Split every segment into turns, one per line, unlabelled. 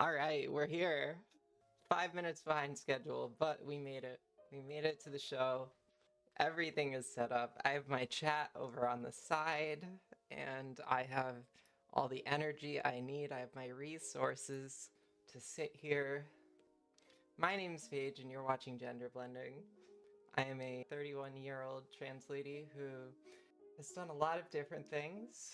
All right, we're here. 5 minutes behind schedule, but we made it. We made it to the show. Everything is set up. I have my chat over on the side, and I have all the energy I need. I have my resources to sit here. My name's Paige, and you're watching Gender Blending. I am a 31-year-old trans lady who has done a lot of different things.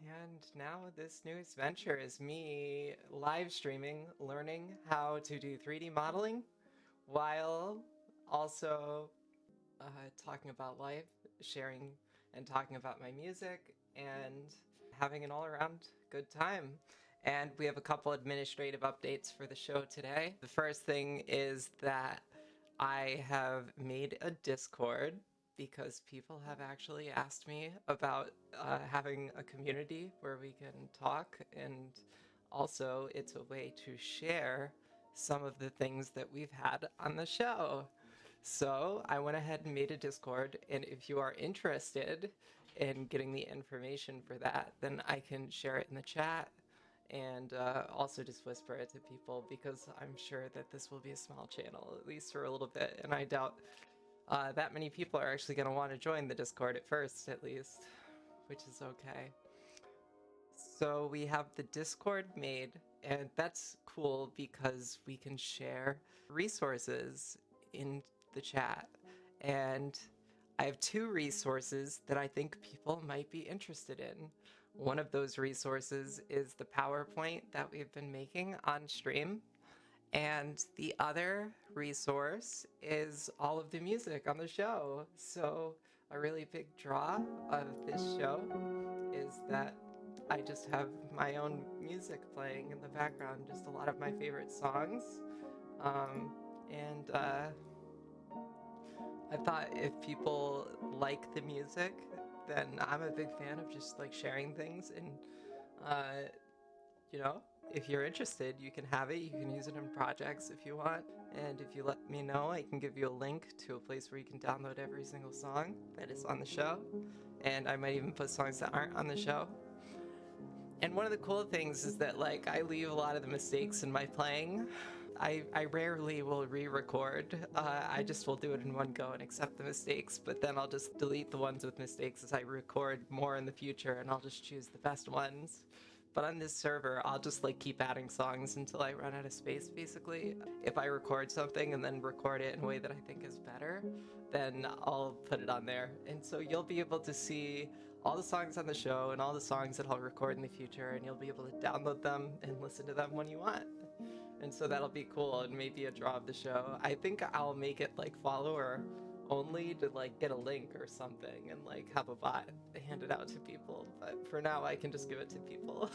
And now this newest venture is me live streaming, learning how to do 3D modeling while also talking about life, sharing and talking about my music, and having an all-around good time. And we have a couple administrative updates for the show today. The first thing is that I have made a Discord because people have actually asked me about having a community where we can talk, and also it's a way to share some of the things that we've had on the show. So I went ahead and made a Discord, and if you are interested in getting the information for that, then I can share it in the chat and also just whisper it to people, because I'm sure that this will be a small channel, at least for a little bit, and I doubt that many people are actually going to want to join the Discord at first, at least, which is okay. So we have the Discord made, and that's cool because we can share resources in the chat. And I have two resources that I think people might be interested in. One of those resources is the PowerPoint that we've been making on stream. And the other resource is all of the music on the show. So a really big draw of this show is that I just have my own music playing in the background, just a lot of my favorite songs. And I thought if people like the music, then I'm a big fan of just like sharing things. And, you know, if you're interested, you can have it. You can use it in projects if you want. And if you let me know, I can give you a link to a place where you can download every single song that is on the show. And I might even put songs that aren't on the show. And one of the cool things is that, like, I leave a lot of the mistakes in my playing. I rarely will re-record. I just will do it in one go and accept the mistakes, but then I'll just delete the ones with mistakes as I record more in the future, and I'll just choose the best ones. But on this server, I'll just like keep adding songs until I run out of space, basically. If I record something and then record it in a way that I think is better, then I'll put it on there. And so you'll be able to see all the songs on the show and all the songs that I'll record in the future, and you'll be able to download them and listen to them when you want. And so that'll be cool, and maybe a draw of the show. I think I'll make it like follower only to like get a link or something and like have a bot hand it out to people. But for now, I can just give it to people.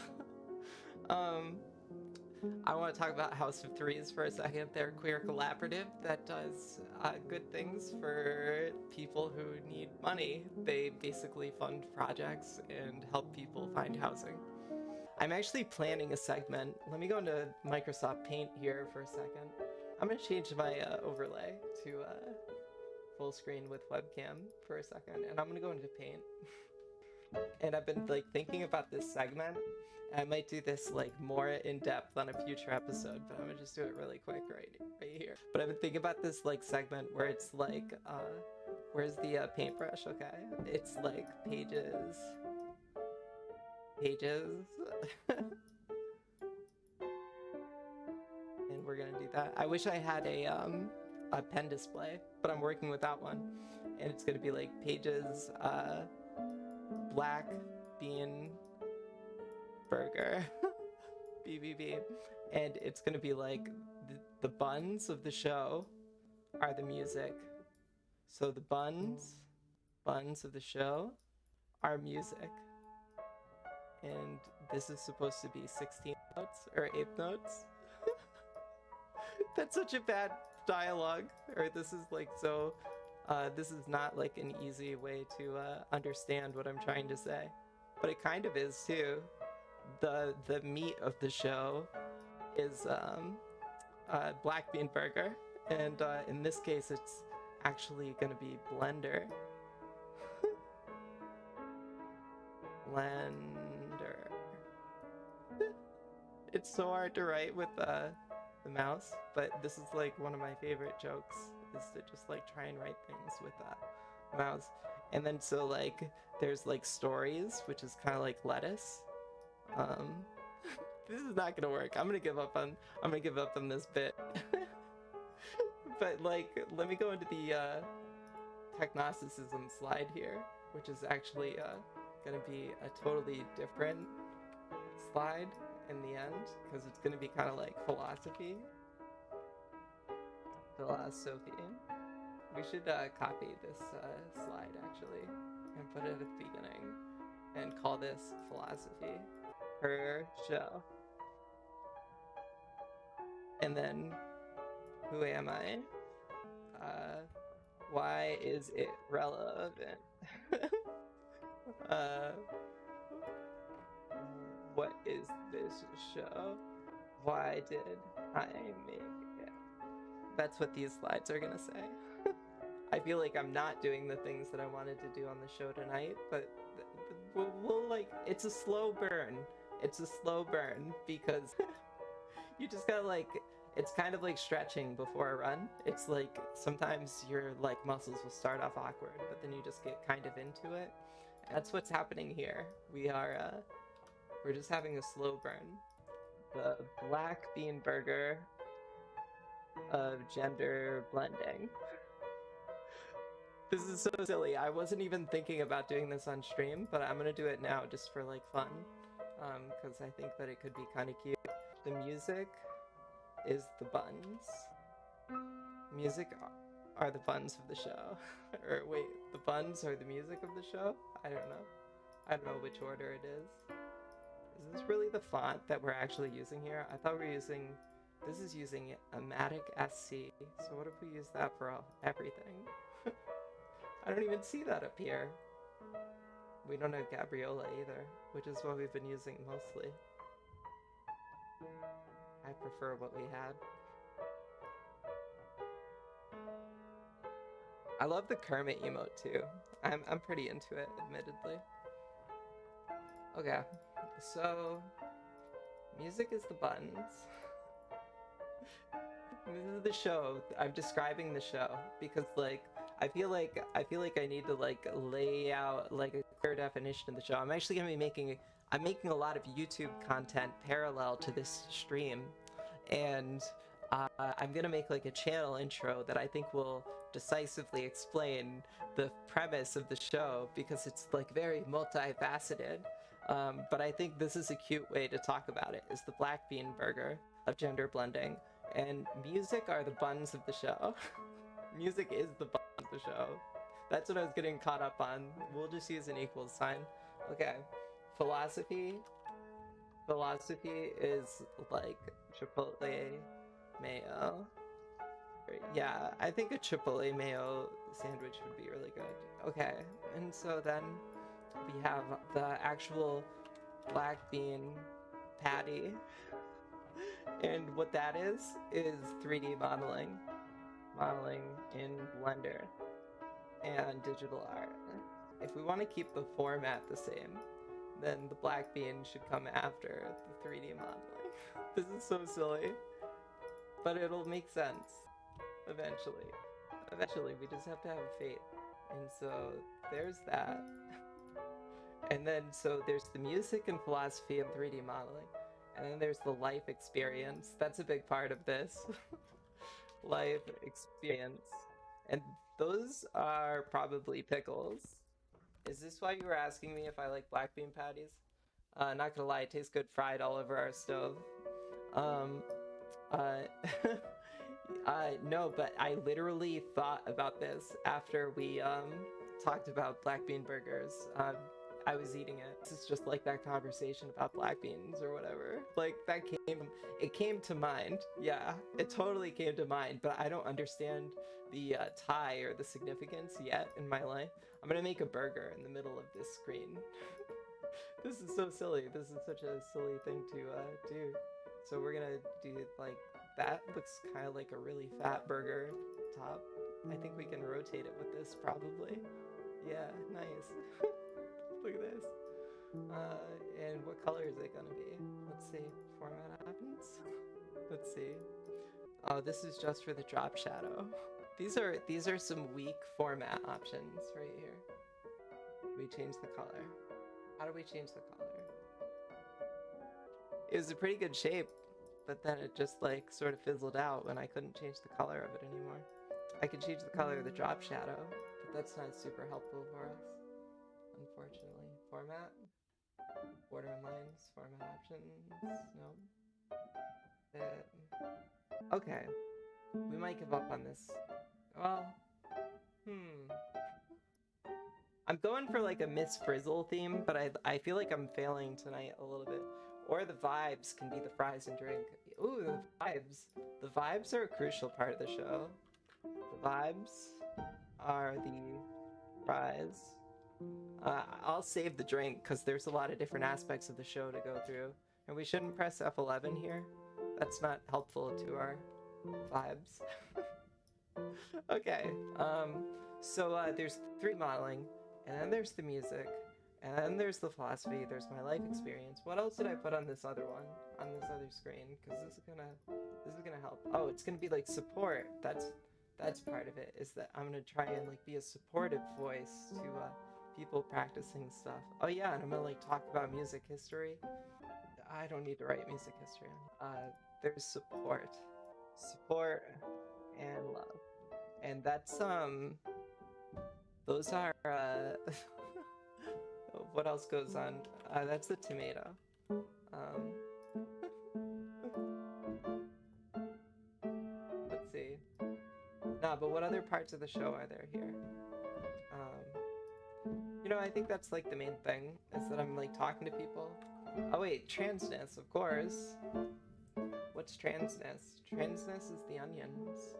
I want to talk about House of Threes for a second. They're a queer collaborative that does good things for people who need money. They basically fund projects and help people find housing. I'm actually planning a segment. Let me go into Microsoft Paint here for a second. I'm going to change my overlay to full screen with webcam for a second, and I'm going to go into Paint. And I've been like thinking about this segment. I might do this like more in depth on a future episode, but I'm gonna just do it really quick right here. But I've been thinking about this like segment where it's like, where's the paintbrush? Okay, it's like pages, and we're gonna do that. I wish I had a pen display, but I'm working without one, and it's gonna be like pages, black bean burger BBB, and it's gonna be like the buns of the show are the music, so the buns of the show are music, and this is supposed to be 16 notes or 8 notes. That's such a bad dialogue, or this is like so this is not like an easy way to understand what I'm trying to say, but it kind of is too. The meat of the show is black bean burger, and in this case it's actually gonna be blender. Blender. It's so hard to write with the mouse, but this is like one of my favorite jokes, is to just like try and write things with the mouse. And then so like there's like stories, which is kind of like lettuce. Um, this is not gonna work. I'm gonna give up on this bit. But like, let me go into the technosticism slide here, which is actually gonna be a totally different slide in the end, because it's gonna be kind of like philosophy. We should copy this slide actually and put it at the beginning and call this philosophy per show. And then, who am I? Why is it relevant? What is this show? Why did I make it? That's what these slides are gonna say. I feel like I'm not doing the things that I wanted to do on the show tonight, but we'll like, it's a slow burn. It's a slow burn because you just gotta like, it's kind of like stretching before a run. It's like sometimes your like muscles will start off awkward, but then you just get kind of into it. That's what's happening here. We're just having a slow burn. The black bean burger of gender blending. This is so silly. I wasn't even thinking about doing this on stream, but I'm gonna do it now just for like fun, because I think that it could be kind of cute. The music is the buns. Music are the buns of the show. Or wait, the buns are the music of the show? I don't know. I don't know which order it is. Is this really the font that we're actually using here? I thought we were using, this is using Amatic SC. So what if we use that for everything? I don't even see that up here. We don't have Gabriola either, which is what we've been using mostly. I prefer what we had. I love the Kermit emote too. I'm pretty into it, admittedly. Okay, so music is the buttons. This is the show. I'm describing the show because like I feel like I need to like lay out like a clear definition of the show. I'm actually gonna be making a lot of YouTube content parallel to this stream, and I'm gonna make like a channel intro that I think will decisively explain the premise of the show because it's like very multifaceted. But I think this is a cute way to talk about it, is the black bean burger of gender blending. And music are the buns of the show. Music is the bun of the show. That's what I was getting caught up on. We'll just use an equals sign. Okay. Philosophy. Philosophy is like Chipotle mayo. Yeah, I think a Chipotle mayo sandwich would be really good. Okay, and so then we have the actual black bean patty. And what that is 3D modeling. Modeling in Blender and digital art. If we want to keep the format the same, then the black bean should come after the 3D modeling. This is so silly, but it'll make sense eventually. Eventually, we just have to have faith. And so there's that. And then so there's the music and philosophy and 3D modeling. And then there's the life experience. That's a big part of this. Life experience. And those are probably pickles. Is this why you were asking me if I like black bean patties? Not gonna lie, it tastes good fried all over our stove. No, but I literally thought about this after we talked about black bean burgers. I was eating it. This is just like that conversation about black beans or whatever. Like it came to mind. Yeah, it totally came to mind, but I don't understand the tie or the significance yet in my life. I'm gonna make a burger in the middle of this screen. This is so silly. This is such a silly thing to do. So we're gonna do like, that looks kind of like a really fat burger top. I think we can rotate it with this probably. Yeah, nice. Look at this. And what color is it gonna be? Let's see. Format options. Let's see. Oh, this is just for the drop shadow. These are some weak format options right here. We change the color. How do we change the color? It was a pretty good shape, but then it just like sort of fizzled out when I couldn't change the color of it anymore. I can change the color of the drop shadow, but that's not super helpful for us, unfortunately. Format, border lines, format options, no. Okay, we might give up on this. Well, I'm going for like a Miss Frizzle theme, but I feel like I'm failing tonight a little bit. Or the vibes can be the fries and drink. Ooh, the vibes. The vibes are a crucial part of the show. The vibes are the fries. I'll save the drink because there's a lot of different aspects of the show to go through. And we shouldn't press F11 here. That's not helpful to our vibes. Okay, so there's 3 modeling, and then there's the music, and then there's the philosophy, there's my life experience. What else did I put on this other one, on this other screen? Because this is gonna help. Oh, it's gonna be like support. That's part of it, is that I'm gonna try and like be a supportive voice to people practicing stuff. Oh yeah, and I'm gonna like talk about music history. I don't need to write music history on. There's support and love, and that's those are what else goes on? That's the tomato. Let's see. Nah, but what other parts of the show are there here? You know, I think that's like the main thing, is that I'm like talking to people. Oh wait, transness, of course. What's transness? Transness is the onions.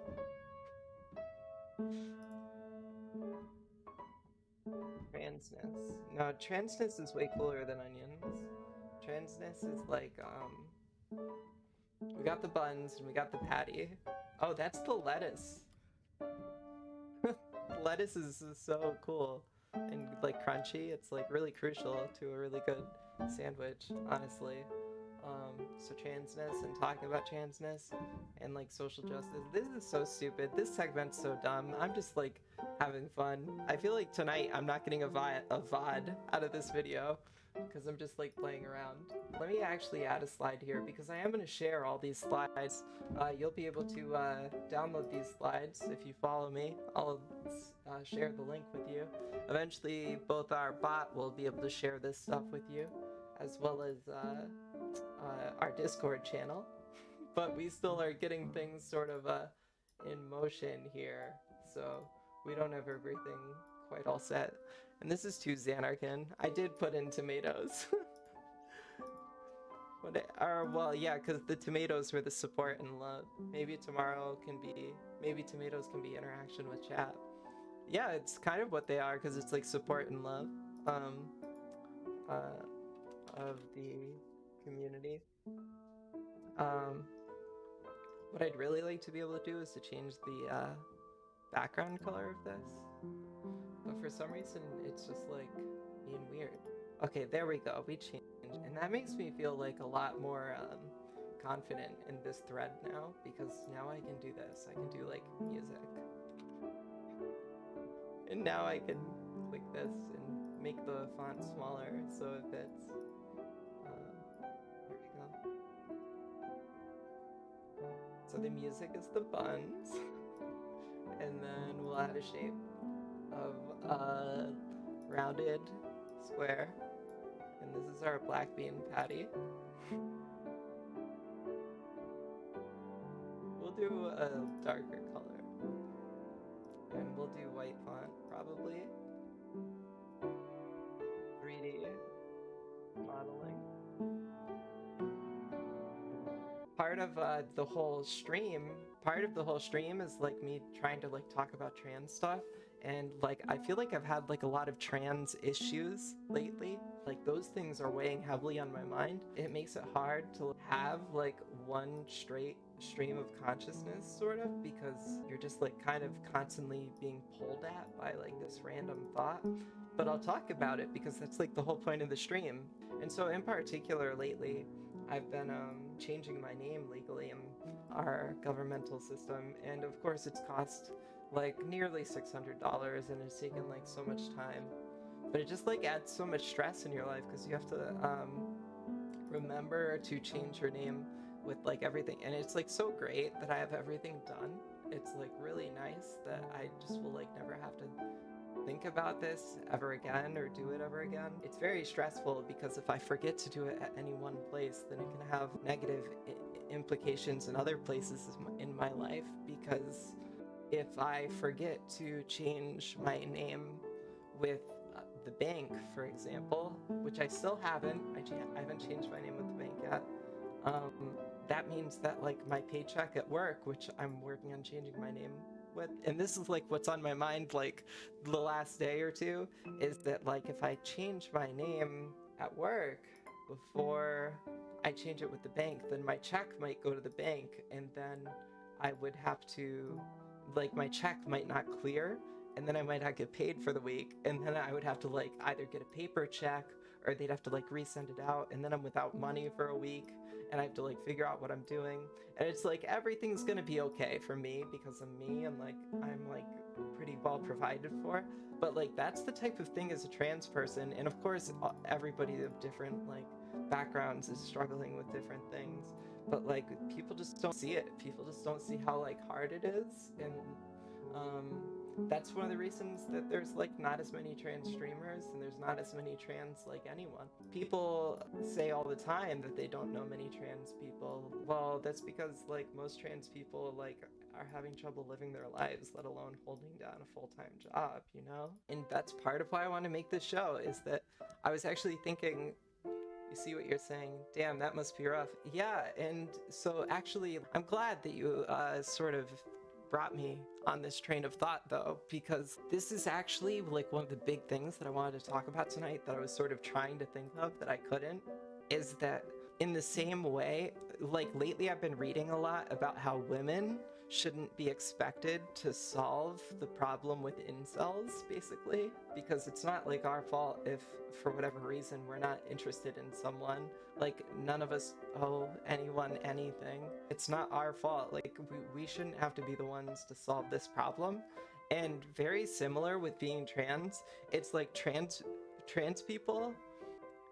Transness. No, transness is way cooler than onions. Transness is like, we got the buns and we got the patty. Oh, that's the lettuce. Lettuce is so cool and like crunchy. It's like really crucial to a really good sandwich, honestly. So transness and talking about transness and like social justice. This is so stupid. This segment's so dumb. I'm just like having fun. I feel like tonight I'm not getting a VOD out of this video because I'm just like playing around. Let me actually add a slide here because I am going to share all these slides. You'll be able to download these slides if you follow me. I'll share the link with you. Eventually, both our bot will be able to share this stuff with you, as well as our Discord channel. But we still are getting things sort of in motion here, so we don't have everything quite all set. And this is too Xanarkin. I did put in tomatoes. Well, yeah, because the tomatoes were the support and love. Maybe tomorrow can be, maybe tomatoes can be interaction with chat. Yeah, it's kind of what they are, because it's like support and love of the community. What I'd really like to be able to do is to change the background color of this. But for some reason, it's just like being weird. Okay, there we go. We changed. And that makes me feel like a lot more confident in this thread now, because now I can do this. I can do like music. And now I can click this and make the font smaller so it fits. There we go. So the music is the buns. And then we'll add a shape of a rounded square. And this is our black bean patty. We'll do a darker color. And we'll do white font, probably. 3D modeling. Part of the whole stream is like me trying to like talk about trans stuff. And like, I feel like I've had like a lot of trans issues lately. Like those things are weighing heavily on my mind. It makes it hard to have like one straight stream of consciousness, sort of, because you're just like kind of constantly being pulled at by like this random thought. But I'll talk about it because that's like the whole point of the stream. And so in particular lately, I've been changing my name legally in our governmental system, and of course it's cost like nearly $600, and it's taken like so much time. But it just like adds so much stress in your life because you have to remember to change your name with like everything, and it's like so great that I have everything done. It's like really nice that I just will like never have to think about this ever again or do it ever again. It's very stressful because if I forget to do it at any one place, then it can have negative implications in other places in my life, because if I forget to change my name with the bank, for example, which I still haven't, I haven't changed my name with the bank yet, that means that like my paycheck at work, which I'm working on changing my name with, and this is like what's on my mind like the last day or two, is that like if I change my name at work before I change it with the bank, then my check might go to the bank, and then I would have to, like, my check might not clear, and then I might not get paid for the week, and then I would have to like either get a paper check or they'd have to like resend it out, and then I'm without money for a week, and I have to like figure out what I'm doing. And it's like everything's gonna be okay for me because of me, and like I'm like pretty well provided for. But like that's the type of thing as a trans person, and of course everybody of different like backgrounds is struggling with different things. But like people just don't see it. People just don't see how like hard it is, and that's one of the reasons that there's like not as many trans streamers and there's not as many trans like anyone. People say all the time that they don't know many trans people. Well, that's because like most trans people like are having trouble living their lives, let alone holding down a full-time job, you know? And that's part of why I want to make this show, is that I was actually thinking, you see what you're saying? Damn, that must be rough. Yeah, and so actually, I'm glad that you sort of brought me on this train of thought, though, because this is actually like one of the big things that I wanted to talk about tonight that I was sort of trying to think of that I couldn't, is that in the same way, like lately I've been reading a lot about how women shouldn't be expected to solve the problem with incels, basically, because it's not like our fault if for whatever reason we're not interested in someone. Like none of us owe anyone anything. It's not our fault. Like we shouldn't have to be the ones to solve this problem. And very similar with being trans, it's like trans people,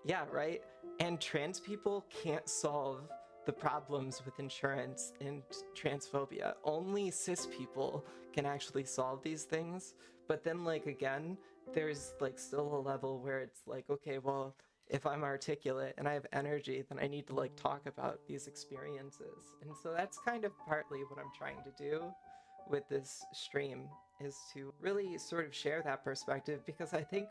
yeah, right? And trans people can't solve the problems with insurance and transphobia. Only cis people can actually solve these things. But then, like, again, there's like still a level where it's like, okay, well, if I'm articulate and I have energy, then I need to like talk about these experiences. And so that's kind of partly what I'm trying to do with this stream, is to really sort of share that perspective, because I think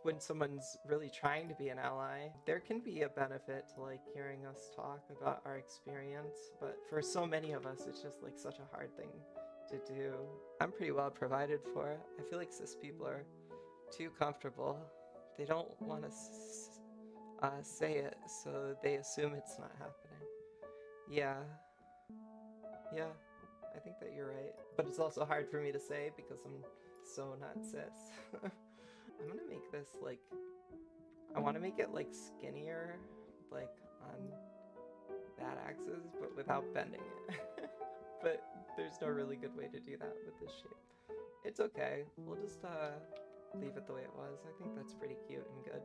when someone's really trying to be an ally, there can be a benefit to like hearing us talk about our experience. But for so many of us, it's just like such a hard thing to do. I'm pretty well provided for. I feel like cis people are too comfortable. They don't want to say it, so they assume it's not happening. Yeah, yeah, I think that you're right. But it's also hard for me to say because I'm so not cis. I'm gonna make this like, I want to make it like skinnier, like on that axis, but without bending it. But there's no really good way to do that with this shape. It's okay. We'll just leave it the way it was. I think that's pretty cute and good.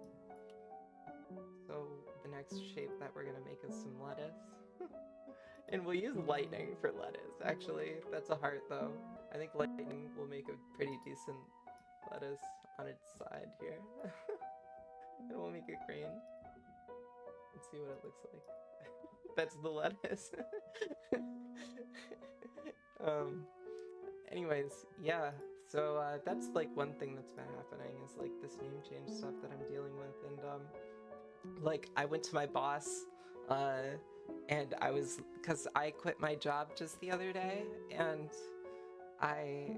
So the next shape that we're gonna make is some lettuce. And we'll use lightning for lettuce, actually. That's a heart though. I think lightning will make a pretty decent lettuce on its side here. And we'll make it green and see what it looks like. That's the lettuce. Anyways, yeah, so that's like one thing that's been happening, is like this name change stuff that I'm dealing with. And like I went to my boss and I was, because I quit my job just the other day, and I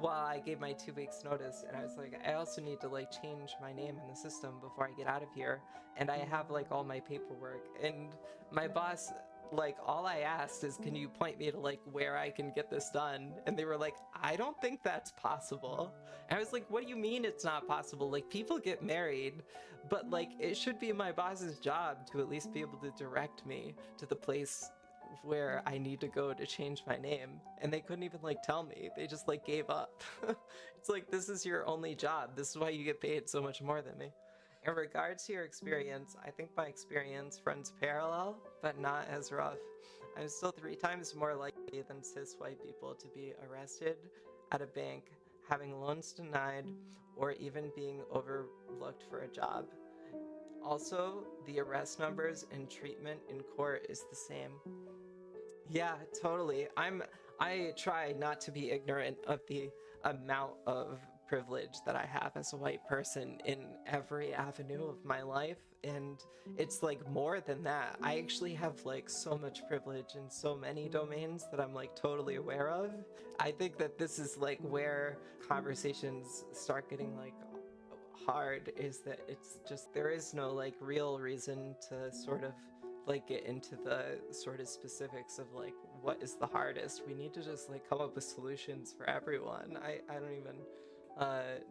well, I gave my 2 weeks notice, and I was like, I also need to like change my name in the system before I get out of here, and I have like all my paperwork. And my boss, like, all I asked is, can you point me to like where I can get this done? And they were like, I don't think that's possible. And I was like, what do you mean it's not possible? Like, people get married, but like it should be my boss's job to at least be able to direct me to the place where I need to go to change my name. And they couldn't even like tell me. They just like gave up. It's like, this is your only job. This is why you get paid so much more than me. In regards to your experience, I think my experience runs parallel, but not as rough. I'm still 3 times more likely than cis white people to be arrested at a bank, having loans denied, or even being overlooked for a job. Also, the arrest numbers and treatment in court is the same. Yeah, totally. I try not to be ignorant of the amount of privilege that I have as a white person in every avenue of my life, and it's like more than that. I actually have like so much privilege in so many domains that I'm like totally aware of. I think that this is like where conversations start getting like hard, is that it's just there is no like real reason to sort of like get into the sort of specifics of like what is the hardest. We need to just like come up with solutions for everyone. I don't even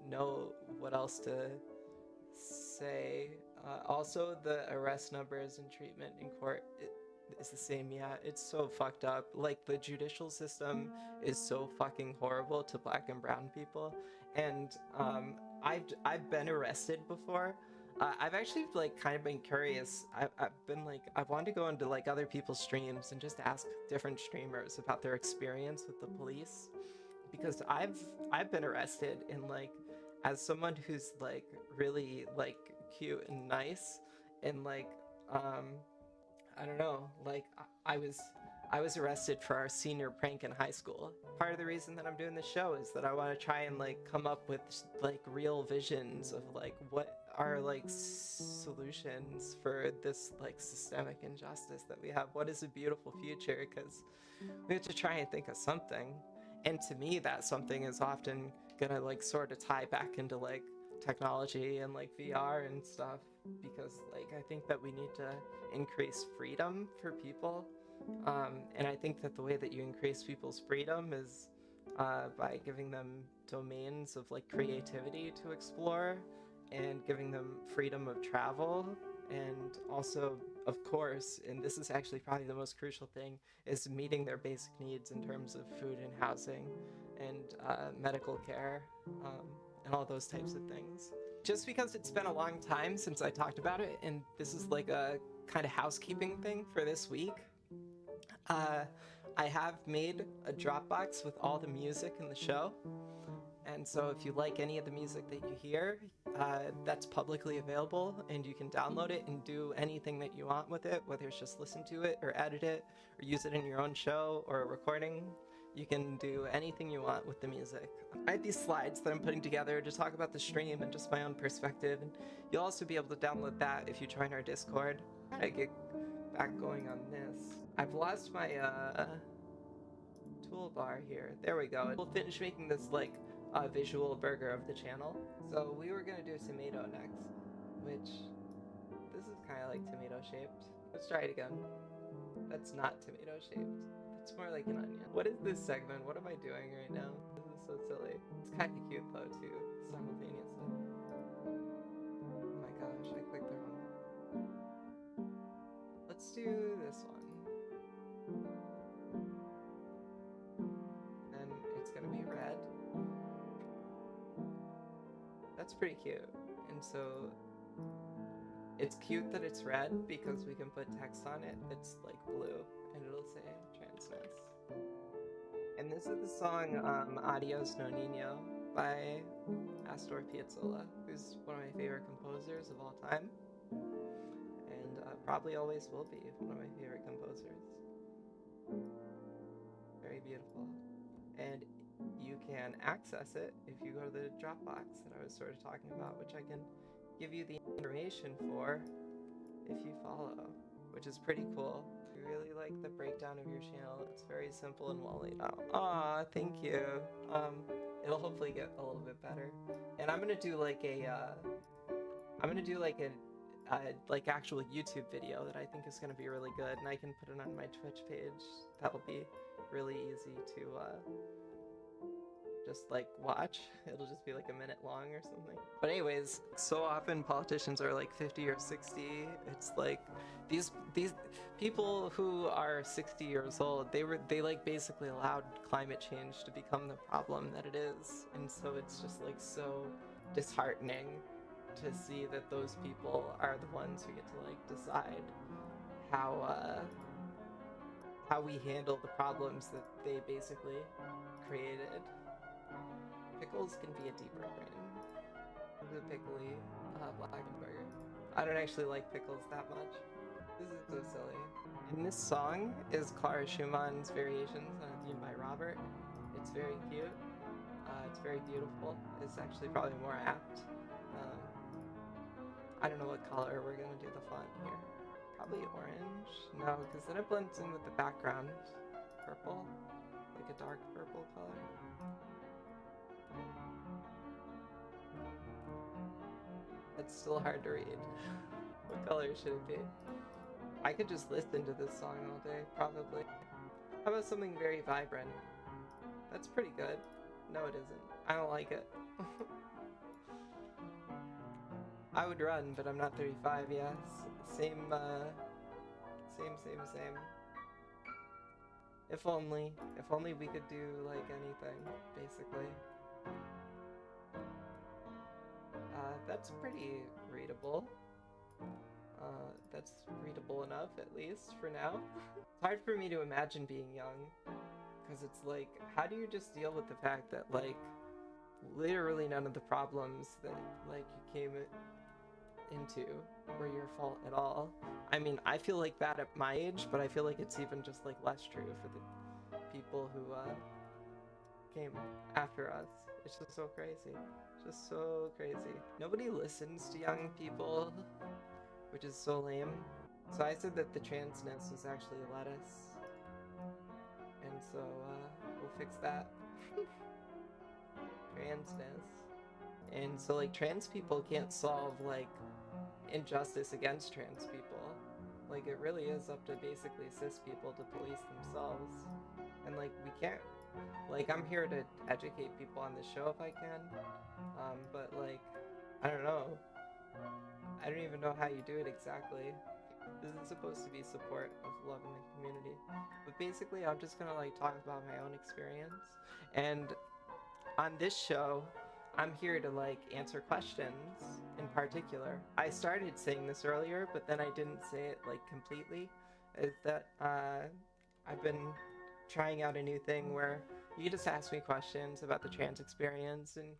know what else to say. Also, the arrest numbers and treatment in court is the same. Yeah, it's so fucked up. Like, the judicial system is so fucking horrible to black and brown people. And I've been arrested before. I've actually like kind of been curious. I've been like, I wanted to go into like other people's streams and just ask different streamers about their experience with the police, because I've been arrested, and like, as someone who's like really like cute and nice, and like I don't know, like I was arrested for our senior prank in high school. Part of the reason that I'm doing this show is that I want to try and like come up with like real visions of like what are like solutions for this like systemic injustice that we have. What is a beautiful future? Because we have to try and think of something. And to me, that something is often gonna like sort of tie back into like technology and like VR and stuff, because like I think that we need to increase freedom for people. And I think that the way that you increase people's freedom is by giving them domains of like creativity to explore, and giving them freedom of travel, and also, of course, and this is actually probably the most crucial thing, is meeting their basic needs in terms of food and housing and medical care, and all those types of things. Just because it's been a long time since I talked about it, and this is like a kind of housekeeping thing for this week, I have made a Dropbox with all the music in the show. And so if you like any of the music that you hear, that's publicly available, and you can download it and do anything that you want with it, whether it's just listen to it or edit it or use it in your own show or a recording. You can do anything you want with the music. I have these slides that I'm putting together to talk about the stream and just my own perspective, and you'll also be able to download that if you join our Discord. I get back going on this. I've lost my toolbar here. There we go. We'll finish making this like visual burger of the channel. So we were gonna do tomato next, which this is kind of like tomato shaped. Let's try it again. That's not tomato shaped. It's more like an onion. What is this segment? What am I doing right now? This is so silly. It's kind of cute though too, simultaneously. Oh my gosh, I clicked the wrong one. Let's do this one. And it's gonna be red. That's pretty cute. And so it's cute that it's red because we can put text on it that's like blue, and it'll say transness. And this is the song Adios No Nino by Astor Piazzolla, who's one of my favorite composers of all time, and probably always will be one of my favorite composers. Very beautiful. And you can access it if you go to the Dropbox that I was sort of talking about, which I can give you the information for if you follow, which is pretty cool. really like the breakdown of your channel. It's very simple and well laid out. Aw, thank you. It'll hopefully get a little bit better. And I'm gonna do like a, like actual YouTube video that I think is gonna be really good, and I can put it on my Twitch page. That'll be really easy to, just like watch. It'll just be like a minute long or something. But anyways, so often politicians are like 50 or 60. It's like these people who are 60 years old, they like basically allowed climate change to become the problem that it is. And so it's just like so disheartening to see that those people are the ones who get to like decide how we handle the problems that they basically created. Pickles can be a deeper brain. The pickly Blackenberger. I don't actually like pickles that much. This is so silly. And this song is Clara Schumann's Variations on a Theme by Robert. It's very cute. It's very beautiful. It's actually probably more apt. I don't know what color we're gonna do the font here. Probably orange? No, because then it blends in with the background. Purple? Like a dark purple color. It's still hard to read. What color should it be? I could just listen to this song all day, probably. How about something very vibrant? That's pretty good. No, it isn't. I don't like it. I would run, but I'm not 35, yes. Same. If only we could do, like, anything, basically. That's pretty readable. That's readable enough, at least, for now. It's hard for me to imagine being young, because it's like, how do you just deal with the fact that, like, literally none of the problems that, like, you came into were your fault at all? I mean, I feel like that at my age, but I feel like it's even just, like, less true for the people who, came after us. It's just so crazy. Just so crazy. Nobody listens to young people, which is so lame. So I said that the transness was actually lettuce. And so, we'll fix that. Transness. And so, like, trans people can't solve, like, injustice against trans people. Like, it really is up to basically cis people to police themselves. And, like, we can't. Like, I'm here to educate people on the show if I can, but, like, I don't know. I don't even know how you do it exactly. This is supposed to be support of love in the community. But basically, I'm just gonna, like, talk about my own experience. And on this show, I'm here to, like, answer questions in particular. I started saying this earlier, but then I didn't say it, like, completely. Is that, I've been trying out a new thing where you can just ask me questions about the trans experience, and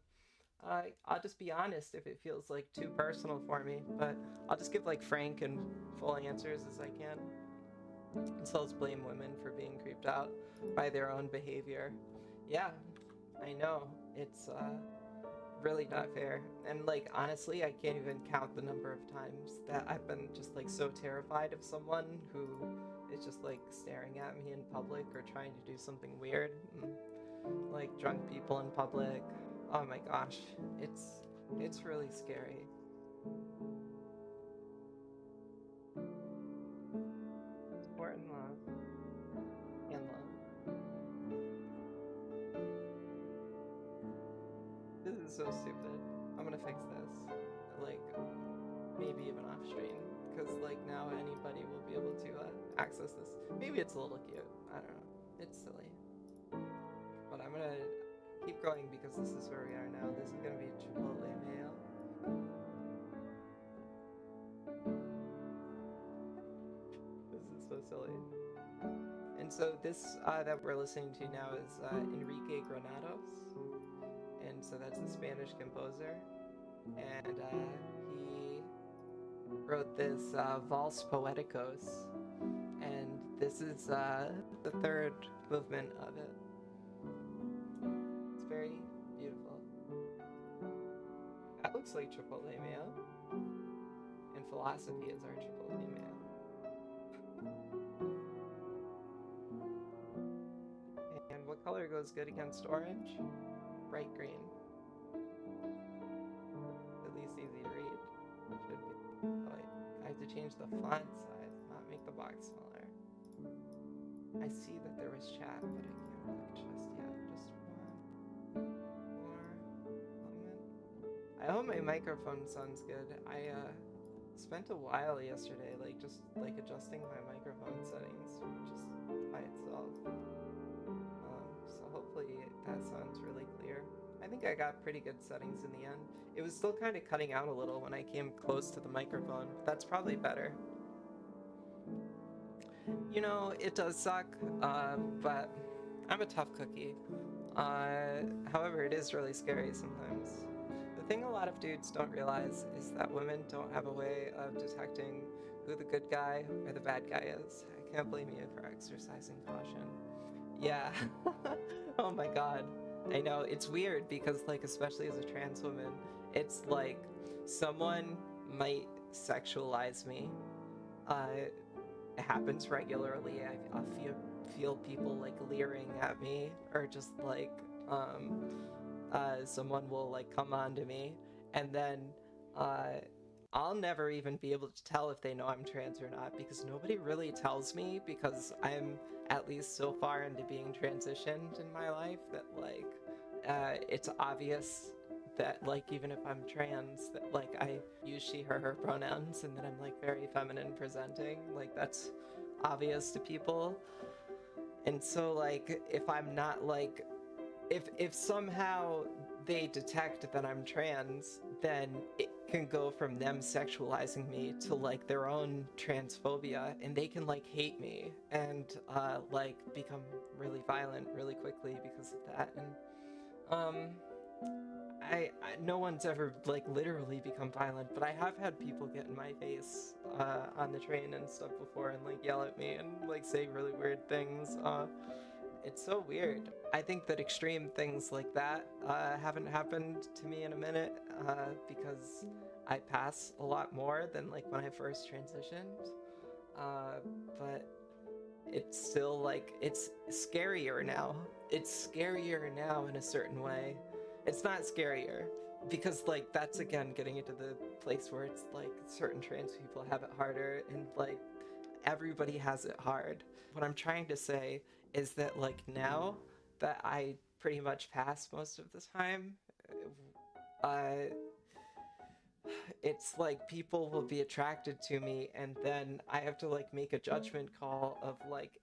I'll just be honest if it feels like too personal for me, but I'll just give like frank and full answers as I can. And so let's blame women for being creeped out by their own behavior. Yeah, I know, it's really not fair. And like, honestly, I can't even count the number of times that I've been just like so terrified of someone who is just like staring at me in public or trying to do something weird. Like drunk people in public. Oh my gosh, it's really scary. Support and love. And love. This is so stupid. I'm gonna fix this. Like, maybe even off stream. Because, like, now anybody will be able to access this. Maybe it's a little cute. I don't know. It's silly. But I'm gonna keep going because this is where we are now. This is gonna be Chipotle mayo. This is so silly. And so this that we're listening to now is Enrique Granados. And so that's a Spanish composer. And he wrote this Vals Poeticos. And this is the third movement of it. It's very beautiful. That looks like Chipotle mayo. And philosophy is our Chipotle mayo. goes good against orange. Bright green. At least easy to read. Should be. Oh wait, I have to change the font size, not make the box smaller. I see that there was chat, but I can't look just yet. Just one more moment. I hope my microphone sounds good. I spent a while yesterday, just adjusting my microphone settings just by itself. So hopefully that sounds really clear. I think I got pretty good settings in the end. It was still kind of cutting out a little when I came close to the microphone, but that's probably better. You know, it does suck, but I'm a tough cookie. However, it is really scary sometimes. The thing a lot of dudes don't realize is that women don't have a way of detecting who the good guy or the bad guy is. I can't blame you for exercising caution. Yeah. Oh my god. I know, it's weird because, especially as a trans woman, it's like someone might sexualize me. It happens regularly. I feel people leering at me, or just someone will come on to me, and then I'll never even be able to tell if they know I'm trans or not, because nobody really tells me, because I'm at least so far into being transitioned in my life that it's obvious that even if I'm trans, that I use she her pronouns, and that I'm very feminine presenting. That's obvious to people. And so if I'm not if somehow they detect that I'm trans, then it can go from them sexualizing me to their own transphobia, and they can hate me and become really violent really quickly because of that. And no one's ever literally become violent, but I have had people get in my face on the train and stuff before, and yell at me and say really weird things. It's so weird. I think that extreme things like that haven't happened to me in a minute, because I pass a lot more than when I first transitioned. But it's still it's scarier now. It's scarier now in a certain way. It's not scarier because that's again getting into the place where it's certain trans people have it harder, and everybody has it hard. What I'm trying to say is that now that I pretty much pass most of the time, it's people will be attracted to me, and then I have to make a judgment call of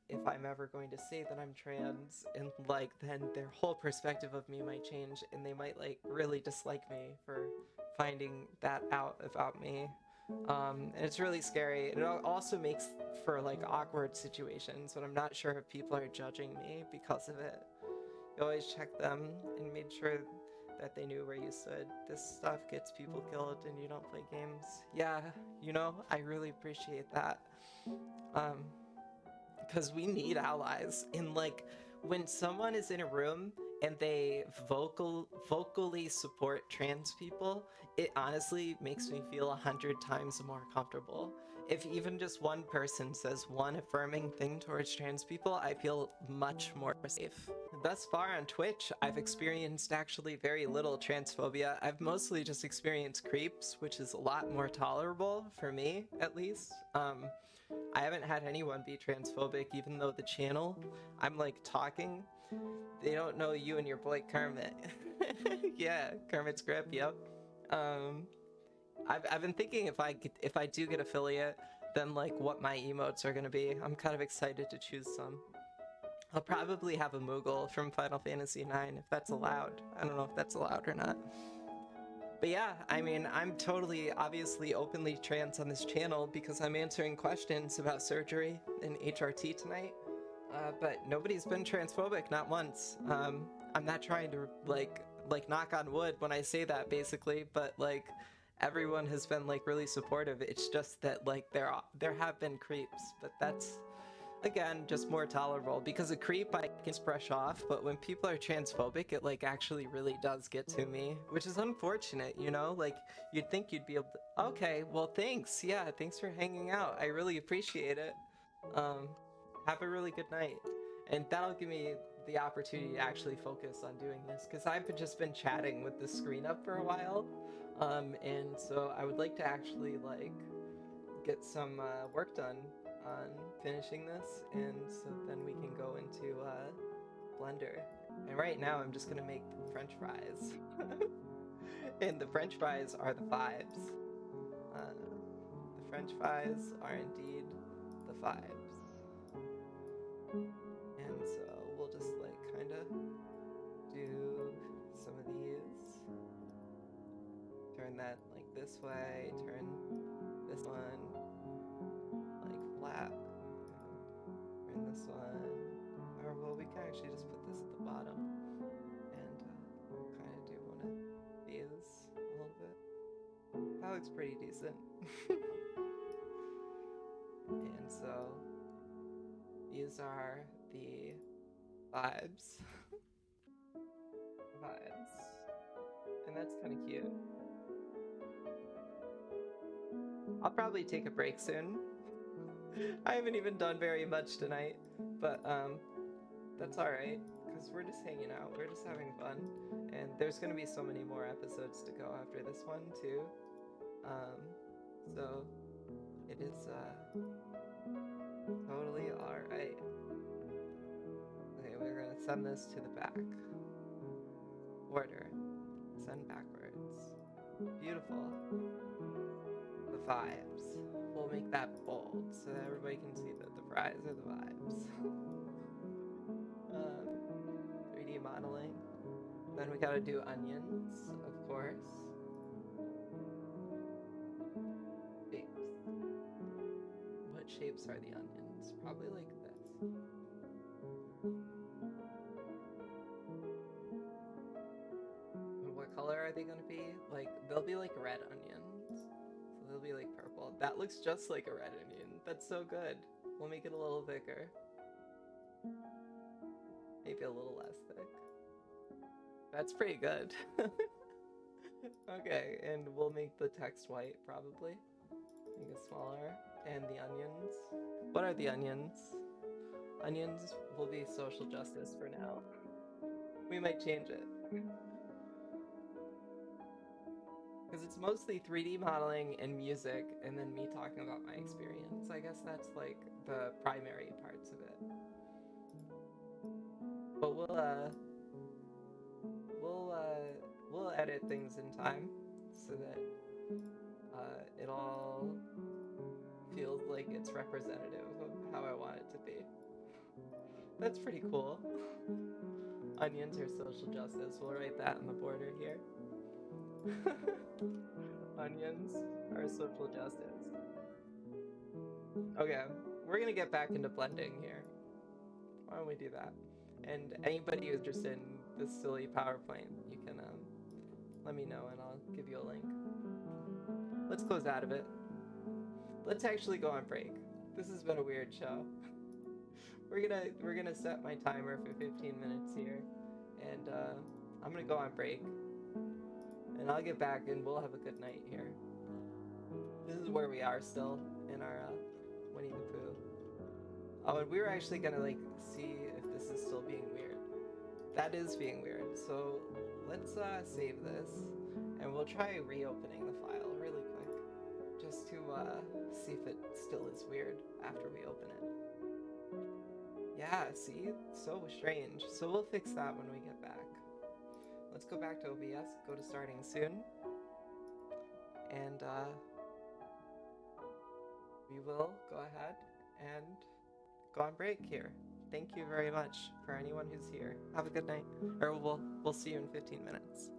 if I'm ever going to say that I'm trans, and then their whole perspective of me might change, and they might really dislike me for finding that out about me. And it's really scary, and it also makes for awkward situations when I'm not sure if people are judging me because of it. You always check them and made sure that they knew where you stood. This stuff gets people killed, and you don't play games. Yeah, I really appreciate that. Because we need allies. And when someone is in a room and they vocally support trans people, it honestly makes me feel 100 times more comfortable. If even just one person says one affirming thing towards trans people, I feel much more safe. Thus far on Twitch, I've experienced actually very little transphobia. I've mostly just experienced creeps, which is a lot more tolerable for me, at least. I haven't had anyone be transphobic, even though the channel I'm talking, they don't know you and your boy Kermit. Yeah, Kermit's grip, yep. I've been thinking if I do get affiliate, then what my emotes are gonna be. I'm kind of excited to choose some. I'll probably have a Moogle from Final Fantasy IX if that's allowed. I don't know if that's allowed or not. But yeah, I mean, I'm totally, obviously, openly trans on this channel because I'm answering questions about surgery and HRT tonight. But nobody's been transphobic, not once. I'm not trying to knock on wood when I say that, basically, but everyone has been really supportive. It's just that there have been creeps, but that's again just more tolerable, because a creep I can brush off, but when people are transphobic, it actually really does get to me, which is unfortunate, you'd think you'd be able to. Okay, well, thanks. Yeah, thanks for hanging out. I really appreciate it. Have a really good night, and that'll give me the opportunity to actually focus on doing this, because I've just been chatting with the screen up for a while, and so I would like to actually like get some work done on finishing this, and so then we can go into Blender. And right now I'm just gonna make French fries. And the French fries are the fives. The French fries are indeed the fives. And so we'll just like kind of do some of these. Turn that like this way, turn this one like flat, turn this one, or well, we can actually just put this at the bottom and kind of do one of these a little bit. That looks pretty decent. And so these are the vibes. Vibes. And that's kind of cute. I'll probably take a break soon. I haven't even done very much tonight, but that's alright, because we're just hanging out, we're just having fun, and there's gonna be so many more episodes to go after this one too. So it is totally alright. Okay, we're gonna send this to the back. Order. Send backwards. Beautiful. The vibes. We'll make that bold so that everybody can see that the fries are the vibes. 3D modeling. Then we gotta do onions, of course. Shapes. What shapes are the onions? Probably like this. And what color are they gonna be? Like, they'll be like red onions. So they'll be like purple. That looks just like a red onion. That's so good. We'll make it a little thicker. Maybe a little less thick. That's pretty good. Okay, and we'll make the text white, probably. Make it smaller. And the onions. What are the onions? Onions will be social justice for now. We might change it. Because it's mostly 3D modeling and music, and then me talking about my experience. I guess that's like the primary parts of it. But we'll edit things in time so that it all feels like it's representative of how I want it to be. That's pretty cool. Onions are social justice. We'll write that on the border here. Onions are social justice. Okay, we're gonna get back into blending here. Why don't we do that? And anybody who's interested in this silly PowerPoint, you can let me know and I'll give you a link. Let's close out of it. Let's actually go on break. This has been a weird show. We're gonna set my timer for 15 minutes here, and I'm gonna go on break, and I'll get back and we'll have a good night here. This is where we are still in our Winnie the Pooh. Oh, and we were actually gonna like see if this is still being weird. That is being weird. So let's save this, and we'll try reopening the file really quick, just to see if it still is weird after we open it. Yeah, see? So strange. So we'll fix that when we get back. Let's go back to OBS, go to starting soon, and we will go ahead and go on break here. Thank you very much for anyone who's here. Have a good night, or we'll see you in 15 minutes.